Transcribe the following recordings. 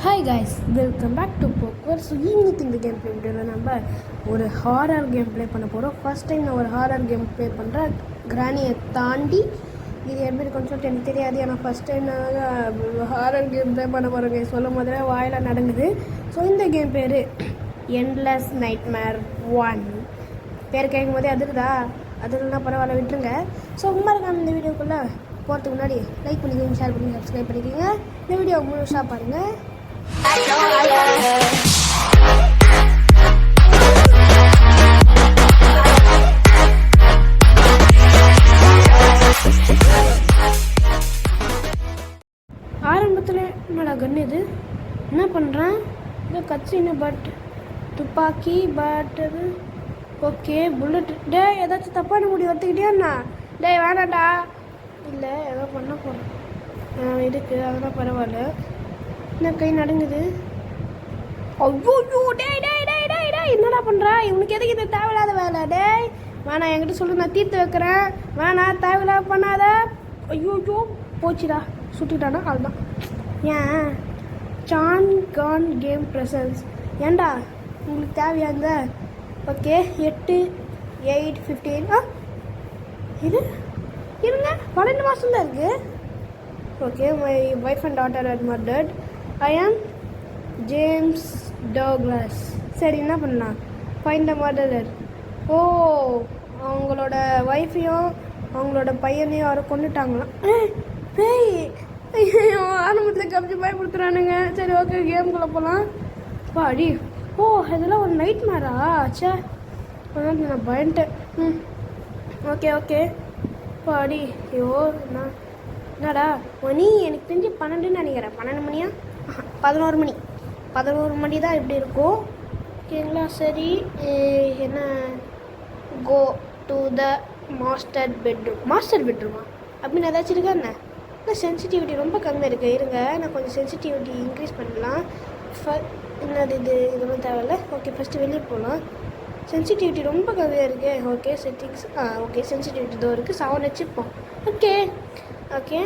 Hi guys, welcome back to poker. So இன்னைக்கு இந்த game play வீடியோவில் நம்ம ஒரு ஹாரர் கேம் ப்ளே பண்ண போகிறோம். ஃபர்ஸ்ட் டைம் நான் ஒரு ஹாரர் கேம் ப்ளே பண்ணுறேன். கிராணியை தாண்டி இது எப்படி இருக்குன்னு சொல்லிட்டு எனக்கு தெரியாது. ஏன்னா ஃபஸ்ட் டைம் நான் ஹாரர் கேம் ப்ளே பண்ண போகிறேன். சொல்லும் போதே வாயில் நடங்குது. ஸோ இந்த கேம் பேர் எண்ட்லெஸ் நைட்மேர் 1. பேர் கேட்கும் போதே அதுக்குதா, அதுக்குன்னா பரவாயில்ல, விட்டுருங்க. ஸோ மறக்காம இந்த வீடியோக்குள்ளே போகிறதுக்கு முன்னாடி லைக் பண்ணிக்கோங்க, ஷேர் பண்ணி சப்ஸ்கிரைப் பண்ணிக்கோங்க. இந்த வீடியோ முழுசாக பாருங்கள். ஆரம்பத்தில் என்னடா கன் இது, என்ன பண்ணுறேன், இது கச்சின்னு பட் துப்பாக்கி பட் அது ஓகே. புல்லட் டே ஏதாச்சும் தப்பான முடி ஒத்துக்கிட்டியாண்ணா? டே வேணாண்டா. இல்லை ஏதோ பண்ண போகிறேன் இருக்குது, அதெல்லாம் பரவாயில்ல. என்ன கை நடுங்குது. ஐயோ டே டே டே டே டே என்னடா பண்ணுறா? இவனுக்கு எதுக்கு இது தேவையில்லாத வேலை? டே வேணா, என்கிட்ட சொல்லு, நான் தீர்த்து வைக்கிறேன். வேணா, தேவையில்லாத பண்ணாத. ஐயோ போச்சுடா, சுட்டுட்டானா? அதுதான் ஏன் சான் கான் கேம் ப்ரெசன்ஸ். ஏண்டா உங்களுக்கு தேவையா இந்த? ஓகே 8 8 15 இது இருங்க, 12 மாதம் தான் இருக்குது. Okay, my wife and daughter are murdered. I am James Douglas. சரி, என்ன பண்ணலாம்? Find the murderer. ஓ, அவங்களோட ஒய்ஃபையும் அவங்களோட பையனையும் அவரை கொண்டுட்டாங்களாம். பேய் ஐயோ, ஆரம்பத்தில் கமிச்சு பயப்படுத்துகிறானுங்க. சரி ஓகே, கேம்குள்ளே போகலாம். பாடி. ஓ, இதெல்லாம் ஒரு நைட் மேரா? சே, நான் பயன்ட்டேன். Okay okay body. ஐயோ என்னடா மணி? எனக்கு தெரிஞ்சு 12ன்னு நினைக்கிறேன். 12 மணியா? 11 மணி. 11 மணி தான் இப்படி இருக்கும். ஓகேங்களா? சரி, என்ன go to the master bedroom. Master பெட்ரூமா அப்படின்னு ஏதாச்சும் இருக்கா என்ன? இல்லை, சென்சிட்டிவிட்டி ரொம்ப கம்மியாக இருக்குது. இருங்க, நான் கொஞ்சம் சென்சிட்டிவிட்டி இன்க்ரீஸ் பண்ணலாம். என்னது இது? இதெல்லாம் தேவையில்ல. ஓகே, ஃபஸ்ட்டு வெளியே போகலாம். சென்சிட்டிவிட்டி ரொம்ப கம்மியாக இருக்குது. Okay, settings. ஓகே, சென்சிட்டிவிட்டி இதோ இருக்குது. சவுண்ட் வச்சுப்போம். Okay okay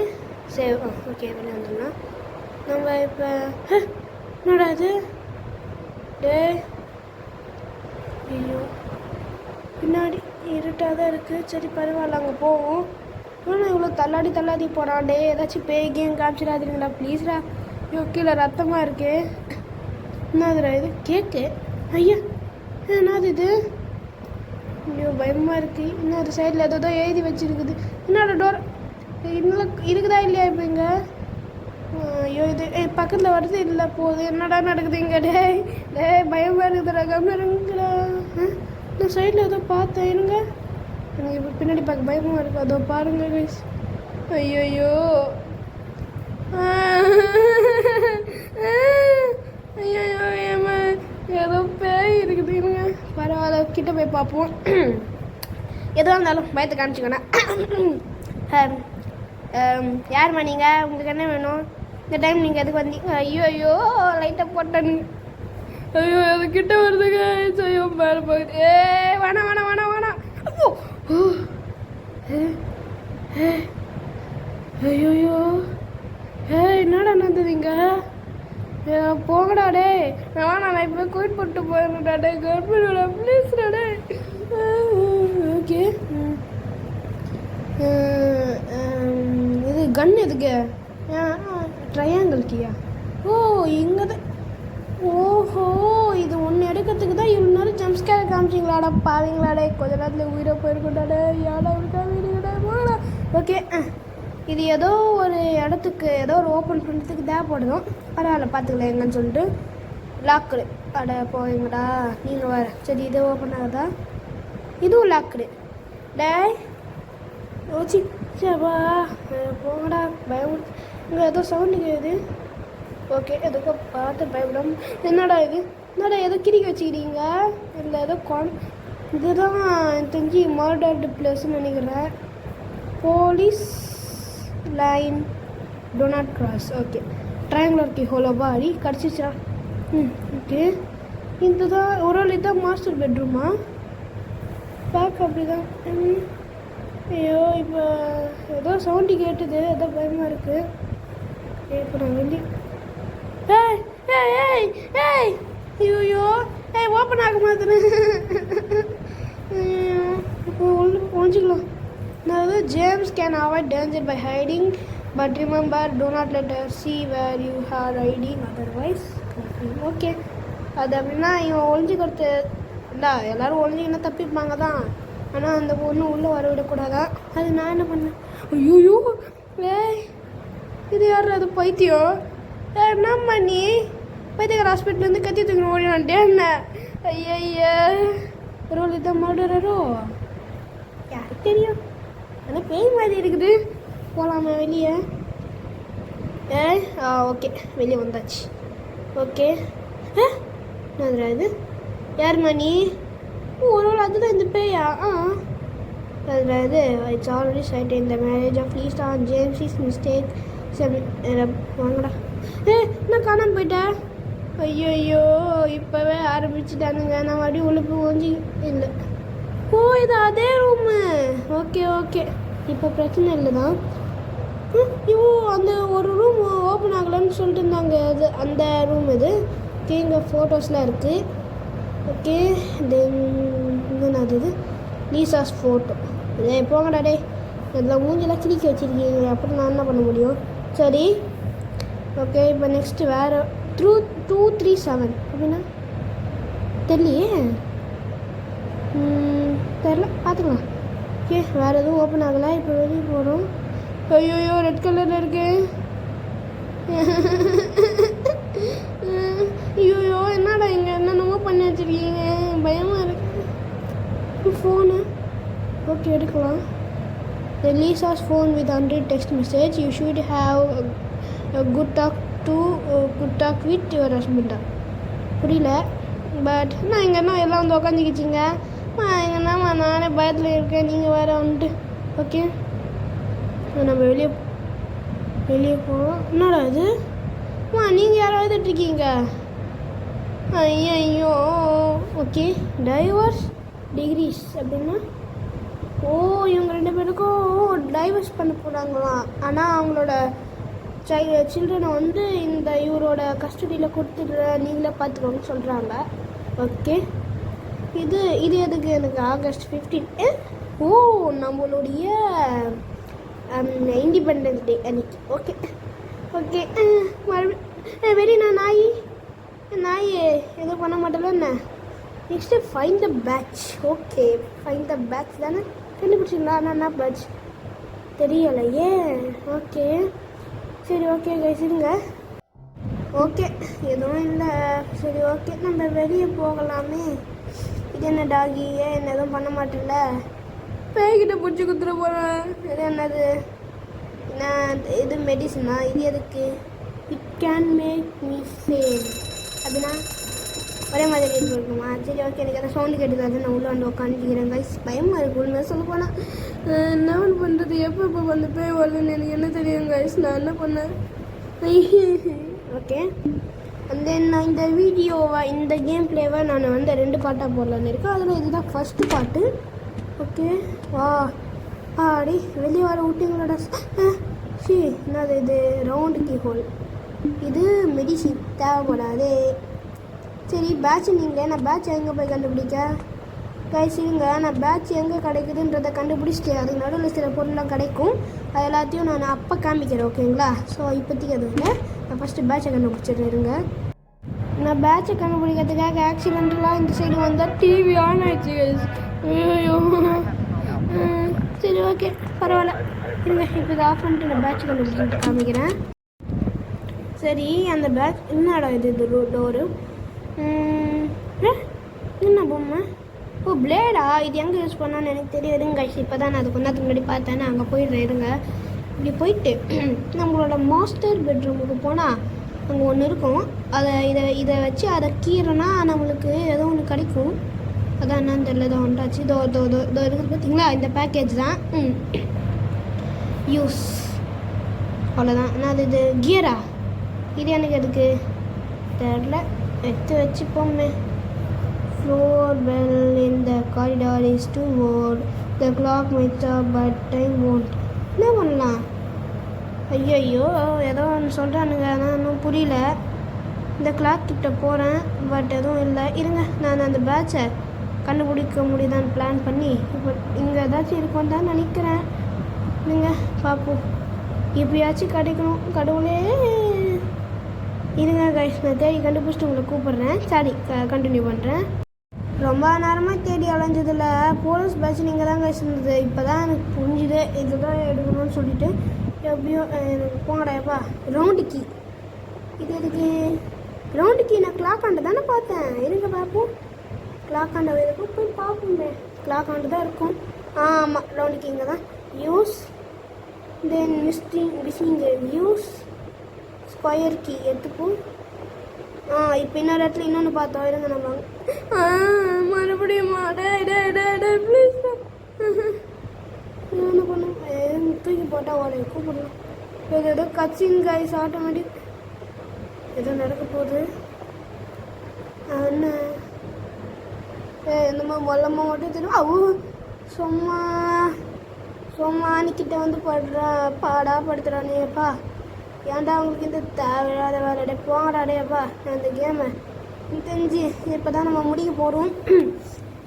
save. ஓகே, வெளியே வந்துடலாம். நம்ம இப்போ என்னடா இது? டே ஐயோ, பின்னாடி இருட்டாக தான் இருக்குது. சரி பரவாயில்ல, அங்கே போவோம். ஆனால் இவ்வளோ தள்ளாடி போகிறான். டே ஏதாச்சும் பேய் கேம் காமிச்சிடாதீங்களா ப்ளீஸ்ரா. ஐயோ, கீழே ரத்தமாக இருக்கே. என்னதுடா இது? கேக்கு? ஐயா, என்னது இது? ஐயோ, பயமாக இருக்குது. இன்னொரு சைடில் ஏதோ எழுதி வச்சுருக்குது. என்னோட டோர் இன்னும் இருக்குதா இல்லையா இப்போ இங்கே? ஐயோ, இது பக்கத்தில் வருது, இல்லை போகுது. என்னடா நடக்குது இங்கே? டே பயமாக இருக்குதுடா, கம்மியாருங்கடா. நான் சைடில் ஏதோ பார்த்தேன். இருங்க, எனக்கு இப்போ பின்னாடி பார்க்க பயமாக இருக்குது. அதோ பாருங்க கைஸ். ஐயோ ஐயோ ஏமா ஏதோ பேய் இருக்குது. இருங்க, பரவாயில்ல, கிட்ட போய் பார்ப்போம். எதுவாக இருந்தாலும் பயத்தை காமிச்சிக்கோண்ணா. யாரும்மா நீங்கள்? உங்களுக்கு என்ன வேணும்? இந்த டைம் நீங்கள் எதுக்கு வந்தீங்க? ஐயோ ஐயோ, லைட்டாக போட்டானுங்க. ஐயோ, அது கிட்ட வருதுங்க. ஐயோ, மேலே போகுது. வேணாம் வேணாம் வேணாம் வேணாம். ஐயோயோ, என்னடா நடந்ததுங்க? போங்கடா டே. வேணாம், நான் இப்போ கோயிட் போட்டு போயிருந்தா. டே கவர்மெண்ட் ப்ளீஸ்டா டே. ஓகே, இது கன் எதுக்கு? ட்ரையாங்கிள் கீயா? ஓ, இங்கே தான். ஓஹோ, இது ஒன்று எடுக்கிறதுக்கு தான் இவ்வளோ நேரம் ஜம்ப்ஸ்கேர் காமிச்சிங்களாடா பாவீங்களாடே. கொஞ்ச நேரத்தில் உயிரை போயிருக்கோண்டாடே. யாடா இருக்கா வீடுடா போடா. ஓகே, இது ஏதோ ஒரு இடத்துக்கு ஏதோ ஒரு ஓப்பன் பண்ணுறதுக்கு தேவைப்படுதும். பரவாயில்ல, பார்த்துக்கலாம் எங்கன்னு சொல்லிட்டு. லாக்குடு. அட போவீங்கடா நீங்கள் வேறு. சரி, இது ஓப்பன் ஆகுதா? இதுவும் லாக்குடு. டே ஓச்சி சேவா, போங்கடா. பயம் இங்கே ஏதோ சவுண்டு கேட்குது. ஓகே, எதுக்கோ பார்த்து பயப்படாம. என்னடா இது? என்னடா ஏதோ கிரிக்கி வச்சுக்கிறீங்க? இல்லை ஏதோ இதுதான் எனக்கு தெரிஞ்சு மர்டர்டு பிளேஸ்ன்னு நினைக்கிறேன். Police line do not cross. Okay, triangular key ஹோலோவா? அடி கிடச்சிச்சா? ஓகே, இதுதான் ஒரு ஆள். இதுதான் மாஸ்டர் பெட்ரூமா? பார்க்க அப்படி தான். ஐயோ, இப்போ ஏதோ சவுண்டு கேட்டுது. ஏதோ பயமாக இருக்குது. இப்போ நான் வெளியே ஏய் ஏய் ஐயோ ஏய் ஓப்பன் ஆக மாட்டேன். இப்போ ஒழிஞ்சிக்கலாம். அதாவது James can avoid danger by hiding but remember do not let her see where you are hiding otherwise. Okay அது அப்படின்னா இவன் ஒழிஞ்சிக்கிறது இல்லை, எல்லோரும் ஒழிஞ்சிங்கன்னா தப்பிப்பாங்க தான். ஆனால் அந்த பொண்ணு உள்ளே வர விடக்கூடாதான். அது நான் என்ன பண்ணேன்? ஐயோ ஏய் இது யார்? அது பைத்தியம். என்னம்மா நீ பைத்தியக்கார ஹாஸ்பிட்டலேருந்து கத்தி தூக்கணும் ஓடினான்ட்டே என்ன? ஐயா ரோல் இதான் மர்டரோ யாருக்கு தெரியும்? ஆனால் பேய் மாதிரி இருக்குது. போகலாமா வெளியே? ஓகே வெளியே வந்தாச்சு. ஓகே என்னதுடா இது? யாருமா நீ? ஒரு வேளை அதுதான் இந்த பேயா? அதில் இது இட்ஸ் ஆல்ரெடி சைட் இந்த marriage of least on James is mistake. வாங்கடா. நான் காணாமல் போயிட்டேன். ஐயோ இப்போவே ஆரம்பிச்சுட்டானுங்க. நான் மறுபடியும் உழுப்பு ஓஞ்சி இல்லை. ஓ இது அதே ரூமு. ஓகே இப்போ பிரச்சனை இல்லை தான். இவ்வளோ அந்த ஒரு ரூம் ஓப்பன் ஆகலைன்னு சொல்லிட்டு இருந்தாங்க. அது அந்த ரூம் இது. ஓகே இங்கே ஃபோட்டோஸ்லாம் இருக்குது. ஓகே தென் என்னது இது? லீசாஸ் ஃபோட்டோ. இதே போங்கடா டே, இதில் மூஞ்செல்லாம் கிளிக்க வச்சுருக்கீங்க. அப்புறம் நான் என்ன பண்ண முடியும்? சரி ஓகே இப்போ நெக்ஸ்ட்டு வேறு 237 அப்படின்னா தெரியலையே. தெரில பார்த்துக்கலாம். ஓகே வேறு எதுவும் ஓப்பன் ஆகலை. இப்போ வெளியே போகிறோம். ஐயோ ரெட் கலரில் இருக்கு. ஐயோ என்னடா இங்கே என்னென்னமோ பண்ணி வச்சுருக்கீங்க, பயமாக இருக்கு. ஃபோனு ஓகே எடுக்கலாம். The Lisa's phone with 100 text message. You should have a good talk with your husband. புரியல பட் நான் எங்கன்னா எல்லாம் வந்து உக்காந்துக்கிச்சிங்க. எங்கன்னாம்மா நானே பயத்தில் இருக்கேன், நீங்கள் வேறு வந்துட்டு. ஓகே நம்ம வெளியே போகிறோம். என்னடா இது? நீங்கள் யாராவது இருக்கீங்க? ஐயோ ஓகே டைவர்ஸ் டிகிரிஸ் அப்படின்னா இவங்க 2 பேருக்கும் டைவர்ஸ் பண்ண போகிறாங்களாம். ஆனால் அவங்களோட சில்ட்ரனை வந்து இந்த இவரோட கஸ்டடியில் கொடுத்துடுற, நீங்களே பார்த்துக்கோங்கன்னு சொல்கிறாங்க. ஓகே இது எதுக்கு எனக்கு ஆகஸ்ட் 15 நம்மளுடைய இண்டிபெண்டன்ஸ் டே அன்னைக்கு. ஓகே வெரி நான் நாய் எதுவும் பண்ண மாட்டேல என்ன? Next find the patch. Okay find the patch தானே கண்டுபிடிச்சிங்களா? என்ன பேட்ச் தெரியலையே. ஓகே சரி ஓகே கைஸ் இருங்க. ஓகே எதுவும் இல்லை. சரி ஓகே நம்ம வெளியே போகலாமே. இது என்ன டாகி? என்ன எதுவும் பண்ண மாட்டேன்ல? பேய்கிட்ட பிடிச்சி குத்துற போகிறேன். இது என்னது? நான் இது மெடிசனா? இது எதுக்கு? It can make me save அப்படின்னா ஒரே மாதிரி இருக்குமா? சரி ஓகே எனக்கு எதாவது சவுண்டு கேட்டுக்காது. நான் உள்ளே வந்து உட்காந்துக்கிறேன் கைஸ். பயமாக இருக்கு உண்மையாக சொல்ல போனால். என்ன பண்ணுறது? எப்போ வந்து பேய் வருதுன்னு எனக்கு என்ன தெரியும் கைஸ்? நான் என்ன பண்ணேன்? ஓகே அண்ட் தென் நான் இந்த கேம் பிளேவை நான் வந்து 2 பார்ட்டாக போடலான்னு இருக்கேன். அதில் இதுதான் ஃபஸ்ட்டு பார்ட்டு. ஓகே ஆடி வெளியே வர விட்டிங்களோட. என்னது இது? Round key hole. இது மெடிசின் தேவைப்படாது. சரி பேட்ச் நீங்களே. நான் பேட்ச் எங்கே போய் கண்டுபிடிக்க? கைஸ் இருங்க, நான் பேட்ச் எங்கே கிடைக்குதுன்றதை கண்டுபிடிச்சிட்டேன். அதுக்கு நடுவில் சில பொருள்லாம் கிடைக்கும். அது எல்லாத்தையும் நான் அப்போ காமிக்கிறேன். ஓகேங்களா? ஸோ இப்போதைக்கு அது இல்லை. நான் ஃபஸ்ட்டு பேட்சை கண்டுபிடிச்சிட்டு இருங்க. நான் பேட்சை கண்டுபிடிக்கிறதுக்காக ஆக்சிடென்டலாக இந்த சைடு வந்தால் டிவி ஆன் ஆயிடுச்சு கைஸ். ஐயோ சரி ஓகே பரவாயில்ல இருங்க. இப்போ இதை ஆஃப் பண்ணிட்டு நான் பேட்ச் கண்டுபிடிச்சிட்டு காமிக்கிறேன். சரி அந்த பேட்ச் என்னடா இது டோரு? என்ன பொம்மை? பிளேடா? இது எங்கே யூஸ் பண்ணான்னு எனக்கு தெரியுதுங்க கைஸ். இப்போ தான் நான் அது கொஞ்ச நேரத்துக்கு முன்னாடி பார்த்தேன். அங்கே போயிடுறேன் இருங்க. இப்படி போயிட்டு நம்மளோட மாஸ்டர் பெட்ரூமுக்கு போனால் அங்கே ஒன்று இருக்கும். இதை வச்சு அதை கீறனா நம்மளுக்கு ஏதோ ஒன்று கிடைக்கும். அதான் என்னன்னு தெரியல. இதை ஒன்றாச்சு. இதோ இருக்குது பார்த்தீங்களா? இந்த பேக்கேஜ் தான். யூஸ் அவ்வளோதான். நான் இது கியரா? இது எனக்கு எதுக்கு தெரில. எடுத்து வச்சுப்போமே. Floor bell in the corridor is too old. The clock might stop but time won't. என்ன பண்ணலாம்? ஐயோ ஏதோ ஒன்று சொல்கிறானுங்க. ஆனால் இன்னும் புரியல. இந்த கிளாக் கிட்ட போகிறேன், பட் எதுவும் இல்லை. இருங்க, நான் அந்த பேட்சை கண்டுபிடிக்க முடியுதான்னு பிளான் பண்ணி இப்போ இங்கே ஏதாச்சும் இருக்கும்னு தான் நினைக்கிறேன். இருங்க பார்ப்போம், எப்படியாச்சும் கிடைக்கணும் கடவுளே. இருங்க கைஸ், நான் தேடி கண்டுபிடிச்சிட்டு உங்களை கூப்பிட்றேன். சரி, கண்டினியூ பண்ணுறேன். ரொம்ப நேரமாக தேடி அலைஞ்சதில் போலீஸ் பேட்ச் நீங்கள் தான் கைஸ் இருந்தது. இப்போ தான் எனக்கு புரிஞ்சுது இது தான் எடுக்கணும்னு சொல்லிட்டு. எப்படியோ எனக்கு போங்கடாப்பா. ரவுண்டு கீ, இது எதுக்கு ரவுண்டு கீ? நான் கிளாக் ஆண்டு தானே பார்த்தேன். இருங்க பார்ப்போம், கிளாக் ஆண்ட இருக்கும், போய் பார்ப்போமே. கிளாக் ஆண்டு தான் இருக்கும். ஆமாம், ரவுண்டு கீ இங்கே தான். யூஸ் தென் மிஸ்ஸிங் யூஸ் ஸ்கொயர் கீ எடுத்துப்போம். இப்போ இன்னொரு இடத்துல இன்னொன்று பார்த்தோம். இருங்க நம்ம மறுபடியும் ப்ளீஸ் இன்னொன்று பண்ணும். தூக்கி போட்டால் ஓட கூப்பிடலாம். இது ஏதோ கச்சிங் கைஸ், ஆட்டோமேட்டிக் ஏதோ நடக்க போகுது. என்ன இந்த மாதிரி மொல்லமாக மட்டும் தெரியும். சும்மா சும்மா அன்னிக்கிட்ட வந்து படுத்துறானேப்பா. ஏன்டா அவங்களுக்கு இந்த தேவையில்லாத வேலை போங்கடாடேப்பா. இந்த கேமை தெரிஞ்சு இப்போ தான் நம்ம முடிக்க போகிறோம்.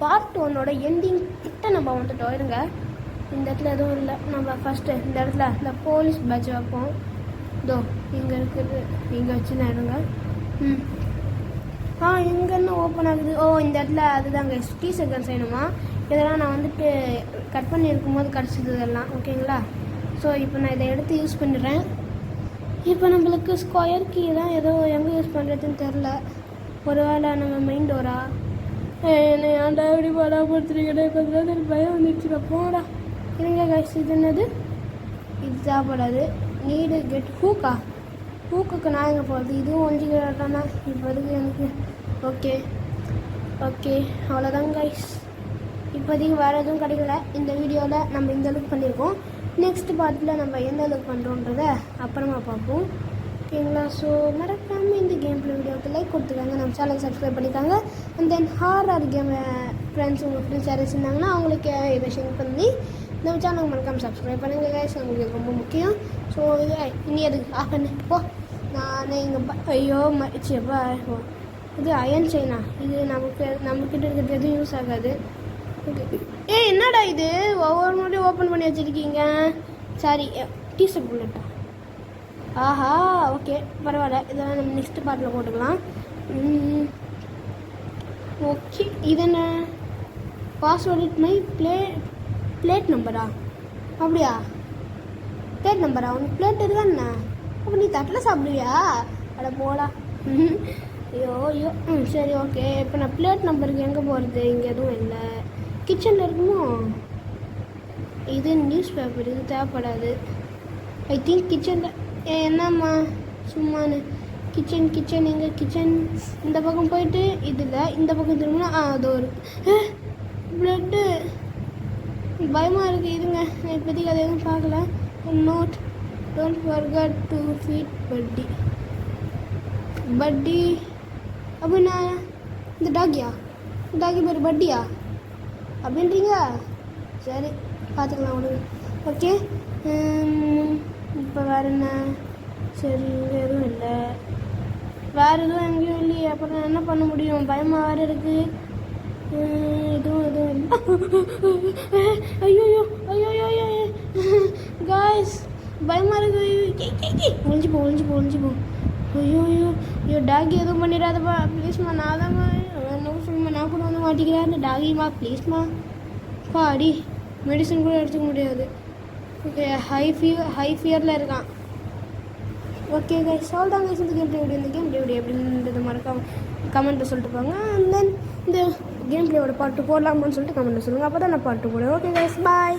பார்ட் 1 எண்டிங் கிட்ட நம்ம வந்துட்டோம். இருங்க, இந்த இடத்துல எதுவும் இல்லை. நம்ம ஃபஸ்ட்டு இந்த இடத்துல இந்த போலீஸ் பேட்ச் வைப்போம். இதோ இங்கே இருக்குது, இங்கே வச்சு நான் இருங்க. எங்கன்னு ஓப்பன் ஆகுது. இந்த இடத்துல அதுதாங்க டீ செகண்ட் செய்யணுமா. இதெல்லாம் நான் வந்துட்டு கட் பண்ணி இருக்கும்போது கிடச்சிது இதெல்லாம். ஓகேங்களா? ஸோ இப்போ நான் இதை எடுத்து யூஸ் பண்ணிடுறேன். இப்போ நம்மளுக்கு ஸ்கொயர் கீ தான் ஏதோ எங்கே யூஸ் பண்ணுறதுன்னு தெரில. ஒரு வேளை நம்ம மெயின் டோரா என்னை ஏன்டா எப்படி படாப்படுத்துறீங்கடா, கொஞ்சம் நேரம் பயம் வந்துடுச்சுக்கா போடா. இருங்க கைஸ், இது என்னது? இது சாப்பிடாது. நீடு கெட் ஹூக்குக்கு நான் எங்கே போகிறது? இதுவும் ஒழிஞ்சிக்கிறானா இப்போதைக்கு எனக்கு. ஓகே அவ்வளோதான் கைஸ். இப்போதைக்கு வேறு எதுவும் கிடைக்கல. இந்த வீடியோவில் நம்ம இந்த அளவுக்கு பண்ணியிருக்கோம். நெக்ஸ்ட் பார்ட்டில் நம்ம எந்த அளவுக்கு பண்ணுறோன்றத அப்புறமா பார்ப்போம். ஓகேங்களா? ஸோ மறக்காமல் இந்த கேம் பிளே வீடியோவுக்கு லைக் கொடுத்துருக்காங்க, நம்ம சேனல் சப்ஸ்கிரைப் பண்ணிக்காங்க. And then horror game friends உங்கள் ஃப்ரெண்ட்ஸ் யாரும் இருந்தாங்கன்னா அவங்களுக்கு இதை ஷேர் பண்ணி நம்ம சேனலுக்கு மறக்காமல் சப்ஸ்கிரைப் பண்ணுங்கள் கைஸ். உங்களுக்கு ரொம்ப முக்கியம். ஸோ இனி அதுக்கு ஆஃப் பண்ணு போ. நான் இங்கே ஐயோ மறிச்சியப்பா. இது அயன் செயினா? இது நம்மக்கிட்ட இருக்கிறது எதுவும் யூஸ் ஆகாது. என்னடா இது ஒவ்வொரு முறையும் ஓப்பன் பண்ணி வச்சுருக்கீங்க? சாரி, டீஷர்ட் புல்லட்டா? ஆஹா, ஓகே பரவாயில்ல. இதெல்லாம் நம்ம நெக்ஸ்ட் பார்ட்டில் போட்டுக்கலாம். ஓகே, இது என்ன? பாஸ்வேர்ட் இட் மை பிளேட் நம்பரா? அப்படியா? பிளேட் நம்பரா? உனக்கு பிளேட் இருக்காண்ணா? அப்போ நீ தட்டில் சாப்பிடுவியா? அட போடா. ஐயோ சரி ஓகே. இப்போ நான் பிளேட் நம்பருக்கு எங்கே போகிறது? இங்கே எதுவும் இல்லை. கிச்சனில் இருக்குமோ? இது நியூஸ் பேப்பர், இது தேவைப்படாது. ஐ திங்க் கிச்சனில். என்னம்மா சும்மானு? கிச்சன் எங்கே? கிச்சன் இந்த பக்கம் போயிட்டு இதில் இந்த பக்கம் திரும்பினா அதோ இருக்கு. ப்ளட்டு பயமாக இருக்குது. இதுங்க நான் இப்போதைக்கு அதை எதுவும் பார்க்கல. Note don't forget to feed Buddy அப்படின்னா இந்த டாகி பேர் பட்டியா அப்படின்றீங்க? சரி பார்த்துக்கலாம் விடுங்க. ஓகே, இப்போ வேறு என்ன? சரி, இங்கே எதுவும் இல்லை. வேறு எதுவும் எங்கேயும் இல்லையே. அப்புறம் நான் என்ன பண்ண முடியும்? பயமாக வேறு இருக்குது. எதுவும் இல்லை. ஐயோ காய்ஸ் பயமாக இருக்குது. ஒழிஞ்சு போ. ஐயோ டாகி எதுவும் பண்ணிடாதப்பா ப்ளீஸ்மா. நான் தான் சொல்லுமா, நான் கூட வந்து மாட்டிக்கிறேன் அந்த டாகிமா ப்ளீஸ்மா. அடி மெடிசன் கூட எடுத்துக்க முடியாது. ஓகே, ஹை ஃபியரில் இருக்கான். ஓகே கைஸ், அவ்வளோதான் கைஸ் இந்த கேம் பிளே வீடியோ எப்படின்றது மறக்காம கமெண்ட்டில் சொல்லிட்டு போங்க. அண்ட் தென் இந்த கேம் பிளேயோட பார்ட் 2 போடலாமான்னு சொல்லிட்டு கமெண்ட்டில் சொல்லுங்கள். அப்போ தான் நான் பார்ட் 2 போடுவேன். ஓகே கைஸ், பாய்.